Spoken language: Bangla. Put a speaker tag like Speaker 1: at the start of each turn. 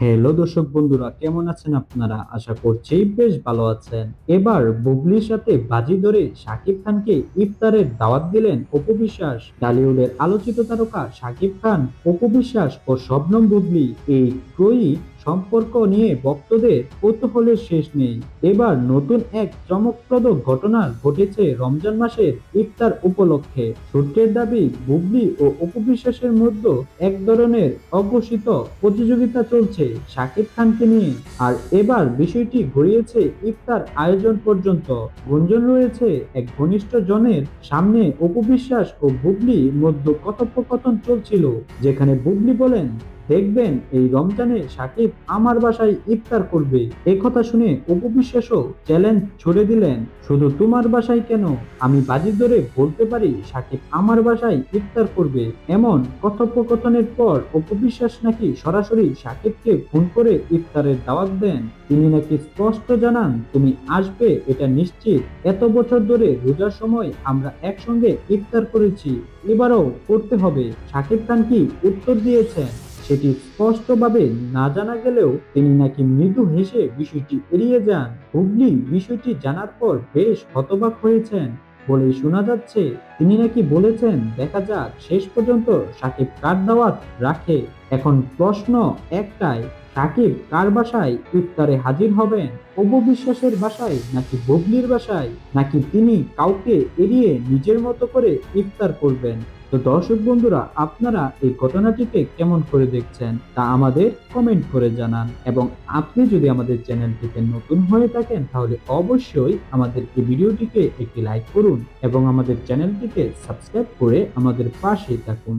Speaker 1: হ্যালো দর্শক বন্ধুরা, কেমন আছেন আপনারা? আশা করছি বেশ ভালো আছেন। এবার বুবলির সাথে বাজি ধরে শাকিব খানকে ইফতারের দাওয়াত দিলেন অপু বিশ্বাস। টলিউডের আলোচিত তারকা শাকিব খান, অপু বিশ্বাস ও শবনম বুবলি এই ত্রয়ী সম্পর্ক নিয়ে ভক্তদের কৌতূহলের শেষ নেই। এবার নতুন এক চমকপ্রদ ঘটনা ঘটেছে রমজান মাসের ইফতার উপলক্ষে। সূত্রের দাবি, বুবলি ও অপু বিশ্বাসের মধ্যে এক ধরনের অঘোষিত প্রতিযোগিতা চলছে শাকিব খানকে নিয়ে। আর এবার বিষয়টি গড়িয়েছে ইফতার আয়োজন পর্যন্ত। গুঞ্জন রয়েছে এক ঘনিষ্ঠ জনের সামনে অপু বিশ্বাস ও বুবলি মধ্যে কথোপকথন চলছিল, যেখানে বুবলি বলেন, দেখবেন এই রমজানে সাকিব আমার বাসায় ইফতার করবে। এই কথা শুনে অপু বিশ্বাসও চ্যালেঞ্জ ছুড়ে দিলেন, শুধু তোমার বাসায় কেন, আমি বাজি ধরে বলতে পারি সাকিব আমার বাসায় ইফতার করবে। এমন কথোপকথনের পর অপু বিশ্বাস নাকি সরাসরি সাকিবকে ফোন করে ইফতারের দাওয়াত দেন। তিনি নাকি স্পষ্ট জানান, তুমি আসবে এটা নিশ্চিত। এত বছর ধরে রোজার সময় আমরা একসঙ্গে ইফতার করেছি, এবারও করতে হবে। সাকিব খান কি উত্তর দিয়েছেন সেটি স্পষ্টভাবে না জানা গেলেও তিনি নাকি মৃদু হেসে বিষয়টি এড়িয়ে যান। হুগলি বিষয়টি জানার পর বেশ হতবাক হয়েছেন বলেই শোনা যাচ্ছে। তিনি নাকি বলেছেন, দেখা যাক শেষ পর্যন্ত সাকিব কার দাওয়াত রাখে। এখন প্রশ্ন একটাই, সাকিব কার বাসায় ইফতারে হাজির হবেন? অপু বিশ্বাসের বাসায় নাকি বুবলির বাসায়, নাকি তিনি কাউকে এড়িয়ে নিজের মতো করে ইফতার করবেন? তো দর্শক বন্ধুরা, আপনারা এই ঘটনাটিকে কেমন করে দেখছেন তা আমাদের কমেন্ট করে জানান। এবং আপনি যদি আমাদের চ্যানেলটিতে নতুন হয়ে থাকেন তাহলে অবশ্যই আমাদের এই ভিডিওটিকে একটি লাইক করুন এবং আমাদের চ্যানেলটিকে সাবস্ক্রাইব করে আমাদের পাশে থাকুন।